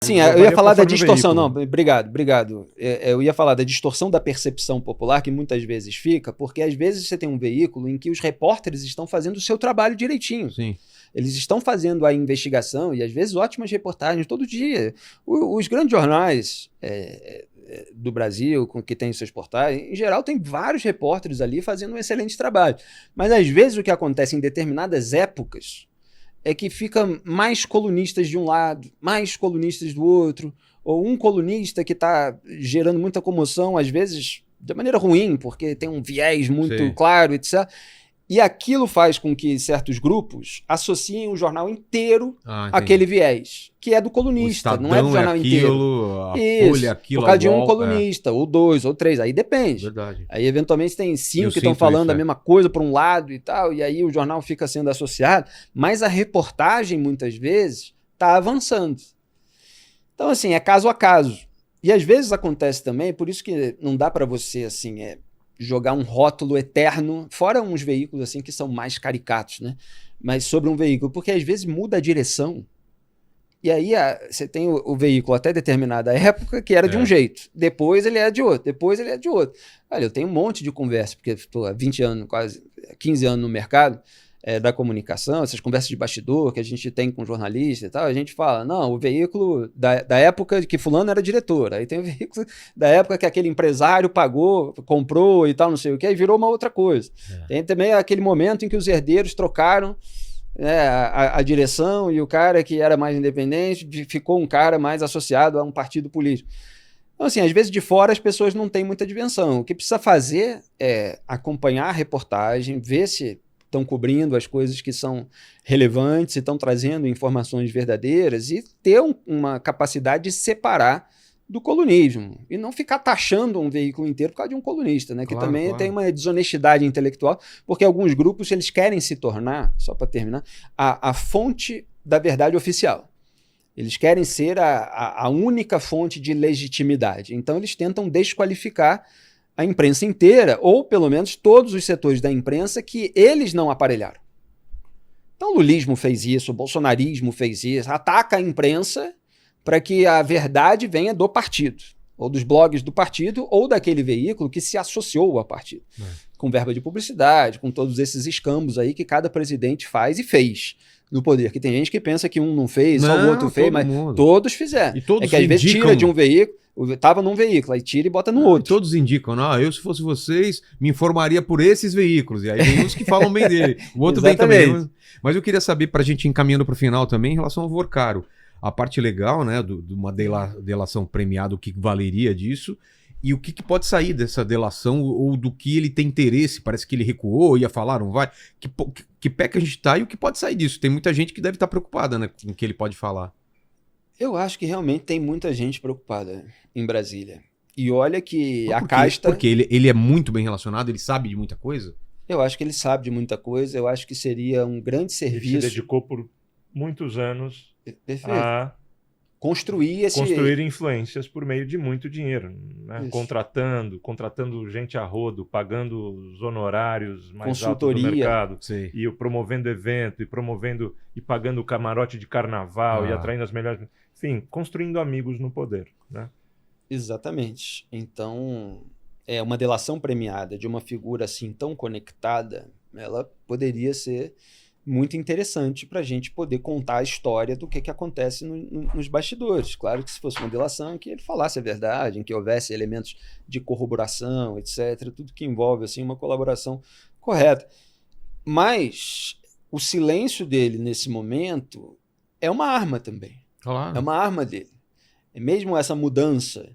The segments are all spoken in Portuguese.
Sim, eu ia falar da distorção, não, obrigado. Eu ia falar da distorção da percepção popular que muitas vezes fica, porque às vezes você tem um veículo em que os repórteres estão fazendo o seu trabalho direitinho. Sim. Eles estão fazendo a investigação e às vezes ótimas reportagens todo dia. Os grandes jornais do Brasil, que tem seus portais, em geral tem vários repórteres ali fazendo um excelente trabalho. Mas às vezes o que acontece em determinadas épocas é que fica mais colunistas de um lado, mais colunistas do outro, ou um colunista que está gerando muita comoção, às vezes de maneira ruim, porque tem um viés muito claro, etc. E aquilo faz com que certos grupos associem o jornal inteiro àquele viés, que é do colunista, não é do jornal inteiro. A Folha, aquilo, por causa de um colunista, ou dois, ou três, aí depende. Verdade. Aí, eventualmente, tem 5 que estão falando a mesma coisa por um lado e tal, e aí o jornal fica sendo associado, mas a reportagem, muitas vezes, está avançando. Então, assim, é caso a caso. E às vezes acontece também, por isso que não dá para você, assim, jogar um rótulo eterno, fora uns veículos assim que são mais caricatos, né? Mas sobre um veículo, porque às vezes muda a direção, e aí você tem o veículo até determinada época que era de um jeito, depois ele é de outro, depois ele é de outro. Olha, eu tenho um monte de conversa, porque estou há 20 anos, quase 15 anos no mercado da comunicação, essas conversas de bastidor que a gente tem com jornalista e tal, a gente fala, não, o veículo da época que fulano era diretor, aí tem o veículo da época que aquele empresário pagou, comprou e tal, não sei o que, aí virou uma outra coisa. Tem também aquele momento em que os herdeiros trocaram a direção e o cara que era mais independente ficou um cara mais associado a um partido político. Então, assim, às vezes de fora as pessoas não têm muita dimensão. O que precisa fazer é acompanhar a reportagem, ver se estão cobrindo as coisas que são relevantes, estão trazendo informações verdadeiras e ter uma capacidade de separar do colunismo e não ficar taxando um veículo inteiro por causa de um colunista, né? Que também tem uma desonestidade intelectual, porque alguns grupos eles querem se tornar, só para terminar, a fonte da verdade oficial. Eles querem ser a única fonte de legitimidade. Então eles tentam desqualificar a imprensa inteira, ou pelo menos todos os setores da imprensa que eles não aparelharam. Então o lulismo fez isso, o bolsonarismo fez isso, ataca a imprensa para que a verdade venha do partido, ou dos blogs do partido, ou daquele veículo que se associou ao partido, com verba de publicidade, com todos esses escambos aí que cada presidente faz e fez no poder, que tem gente que pensa que um não fez, só o outro fez, mas todos fizeram. E todos que às vezes tira de um veículo, estava num veículo, aí tira e bota no outro. Todos indicam, eu se fosse vocês, me informaria por esses veículos, e aí tem uns que falam bem dele, o outro bem também. Mas eu queria saber, para a gente ir encaminhando para o final também, em relação ao Vorcaro, a parte legal, né, de uma delação premiada, o que valeria disso, e o que pode sair dessa delação, ou do que ele tem interesse, parece que ele recuou, ia falar, não vai, que pé que a gente tá e o que pode sair disso. Tem muita gente que deve estar preocupada, né, com o que ele pode falar. Eu acho que realmente tem muita gente preocupada em Brasília. E olha que a casta... Porque ele é muito bem relacionado, ele sabe de muita coisa? Eu acho que ele sabe de muita coisa, eu acho que seria um grande serviço... Ele se dedicou por muitos anos a construir influências por meio de muito dinheiro, né? Contratando gente a rodo, pagando os honorários mais altos do mercado, e promovendo evento, e pagando o camarote de carnaval, e atraindo as melhores... Enfim, construindo amigos no poder, né? Exatamente. Então, uma delação premiada de uma figura assim tão conectada, ela poderia ser muito interessante para a gente poder contar a história do que acontece nos bastidores. Claro que se fosse uma delação, que ele falasse a verdade, em que houvesse elementos de corroboração, etc., tudo que envolve assim, uma colaboração correta. Mas o silêncio dele nesse momento é uma arma também. Claro. É uma arma dele. Mesmo essa mudança...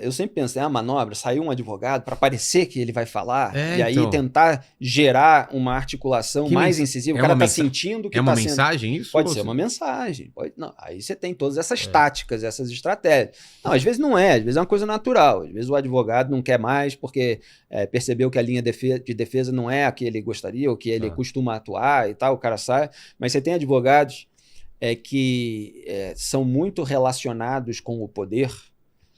eu sempre penso, a manobra, saiu um advogado para parecer que ele vai falar, e aí tentar gerar uma articulação mais incisiva. O cara está sentindo que é uma tá mensagem isso? Pode ser uma mensagem. Não, aí você tem todas essas táticas, essas estratégias. Não, às vezes não é, às vezes é uma coisa natural. Às vezes o advogado não quer mais porque percebeu que a linha de defesa não é a que ele gostaria, ou que ele costuma atuar e tal, o cara sai. Mas você tem advogados que são muito relacionados com o poder.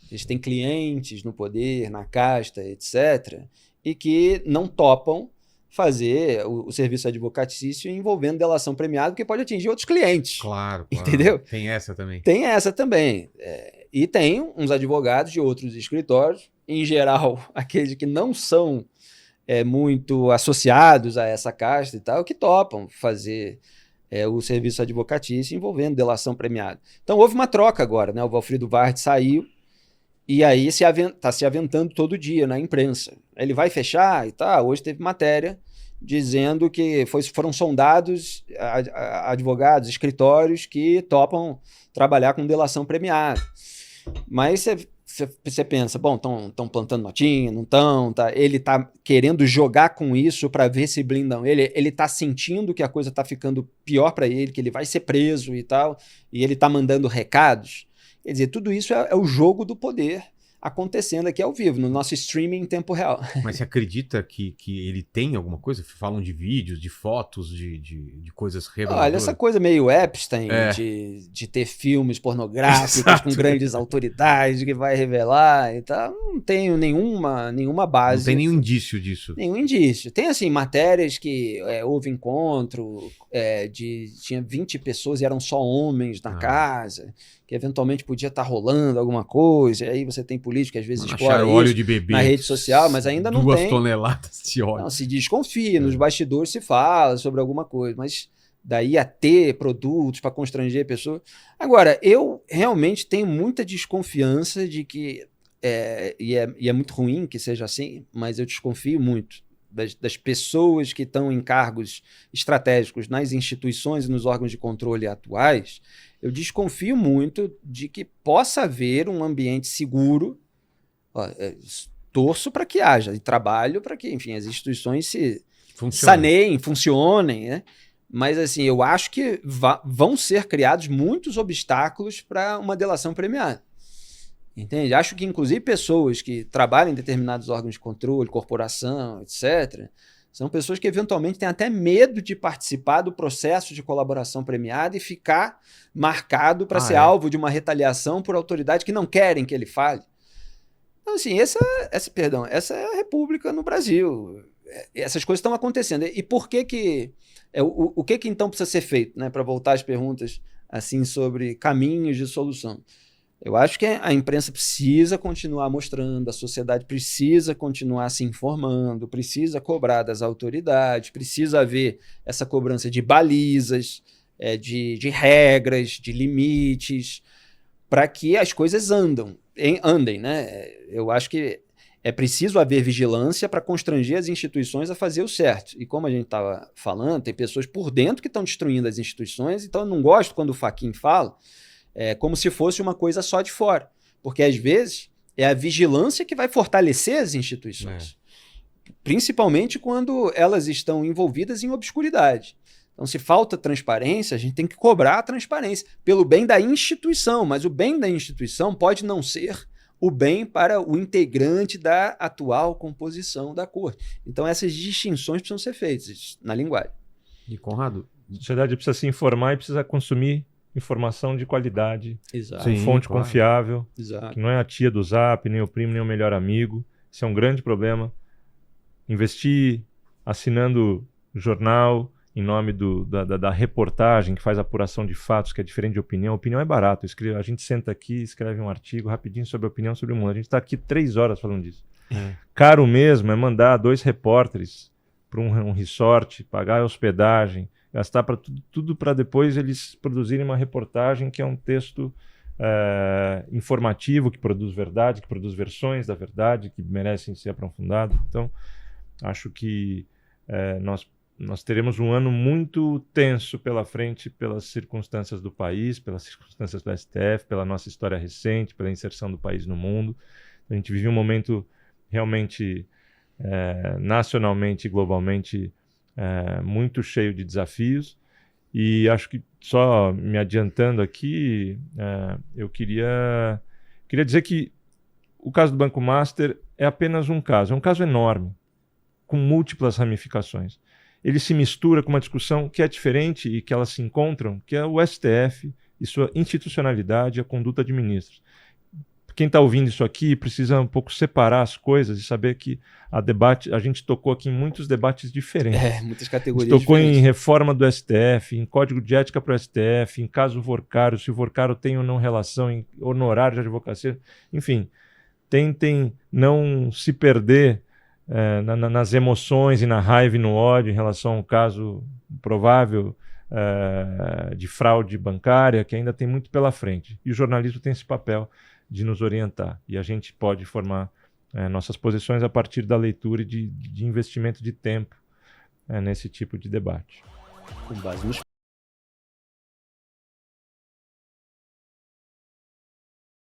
Eles têm clientes no poder, na casta, etc., e que não topam fazer o serviço advocatício envolvendo delação premiada, porque pode atingir outros clientes. Claro. Entendeu? Tem essa também. Tem essa também. E tem uns advogados de outros escritórios, em geral, aqueles que não são muito associados a essa casta e tal, que topam fazer o serviço advocatício envolvendo delação premiada. Então, houve uma troca agora, né? O Valfrido Vard saiu e aí está se aventando todo dia na imprensa. Ele vai fechar e tal. Hoje teve matéria dizendo que foram sondados advogados, escritórios que topam trabalhar com delação premiada. Mas você pensa, bom, estão plantando notinha, não estão? Ele está querendo jogar com isso para ver se blindam ele. Ele está sentindo que a coisa está ficando pior para ele, que ele vai ser preso e tal, e ele está mandando recados. Quer dizer, tudo isso é o jogo do poder acontecendo aqui ao vivo, no nosso streaming em tempo real. Mas você acredita que ele tem alguma coisa? Falam de vídeos, de fotos, de coisas reveladoras? Olha, essa coisa meio Epstein, de ter filmes pornográficos com grandes autoridades que vai revelar e tal, não tenho nenhuma base. Não tem nenhum indício disso? Nenhum indício. Tem, assim, matérias que houve encontro, tinha 20 pessoas e eram só homens na casa, que eventualmente podia estar rolando alguma coisa, e aí você tem político que às vezes explora óleo de bebê na rede social, mas ainda não tem. 2 toneladas de óleo. Não, se desconfia, nos bastidores se fala sobre alguma coisa, mas daí a ter produtos para constranger a pessoa. Agora, eu realmente tenho muita desconfiança de que, e é muito ruim que seja assim, mas eu desconfio muito das pessoas que estão em cargos estratégicos nas instituições e nos órgãos de controle atuais. Eu desconfio muito de que possa haver um ambiente seguro. Torço para que haja, e trabalho para que, enfim, as instituições se saneiem, funcionem, né? Mas, assim, eu acho que vão ser criados muitos obstáculos para uma delação premiada. Entende? Acho que, inclusive, pessoas que trabalham em determinados órgãos de controle, corporação, etc., são pessoas que, eventualmente, têm até medo de participar do processo de colaboração premiada e ficar marcado para ser alvo de uma retaliação por autoridades que não querem que ele fale. Então, assim, essa é a República no Brasil. Essas coisas estão acontecendo. E por que o que então precisa ser feito, né? Para voltar às perguntas assim, sobre caminhos de solução. Eu acho que a imprensa precisa continuar mostrando, a sociedade precisa continuar se informando, precisa cobrar das autoridades, precisa haver essa cobrança de balizas, de regras, de limites, para que as coisas andem, né? Eu acho que é preciso haver vigilância para constranger as instituições a fazer o certo. E como a gente estava falando, tem pessoas por dentro que estão destruindo as instituições, então eu não gosto quando o Fachin fala como se fosse uma coisa só de fora. Porque, às vezes, é a vigilância que vai fortalecer as instituições. Principalmente quando elas estão envolvidas em obscuridade. Então, se falta transparência, a gente tem que cobrar a transparência pelo bem da instituição, mas o bem da instituição pode não ser o bem para o integrante da atual composição da corte. Então, essas distinções precisam ser feitas na linguagem. E, Conrado, a sociedade precisa se informar e precisa consumir informação de qualidade, Exato. Fonte confiável, Exato. Que não é a tia do Zap, nem o primo, nem o melhor amigo. Isso é um grande problema. Investir assinando jornal em nome da reportagem, que faz apuração de fatos, que é diferente de opinião. Opinião é barato. A gente senta aqui, escreve um artigo rapidinho sobre a opinião sobre o mundo. A gente está aqui 3 horas falando disso. Caro mesmo é mandar 2 repórteres para um resort, pagar a hospedagem, gastar para tudo para depois eles produzirem uma reportagem que é um texto informativo, que produz verdade, que produz versões da verdade, que merecem ser aprofundados. Então, acho que nós teremos um ano muito tenso pela frente, pelas circunstâncias do país, pelas circunstâncias do STF, pela nossa história recente, pela inserção do país no mundo. A gente vive um momento realmente nacionalmente e globalmente muito cheio de desafios, e acho que, só me adiantando aqui, eu queria dizer que o caso do Banco Master é apenas um caso, é um caso enorme, com múltiplas ramificações. Ele se mistura com uma discussão que é diferente e que elas se encontram, que é o STF e sua institucionalidade e a conduta de ministros. quem está ouvindo isso aqui precisa um pouco separar as coisas e saber que a gente tocou aqui em muitos debates diferentes. Muitas categorias diferentes. Tocou diferentes. Em reforma do STF, em código de ética para o STF, em caso Vorcaro, se o Vorcaro tem ou não relação, em honorário de advocacia, enfim. Tentem não se perder nas emoções e na raiva e no ódio em relação a um caso provável de fraude bancária, que ainda tem muito pela frente. E o jornalismo tem esse papel de nos orientar. E a gente pode formar nossas posições a partir da leitura e de investimento de tempo nesse tipo de debate. Com base nos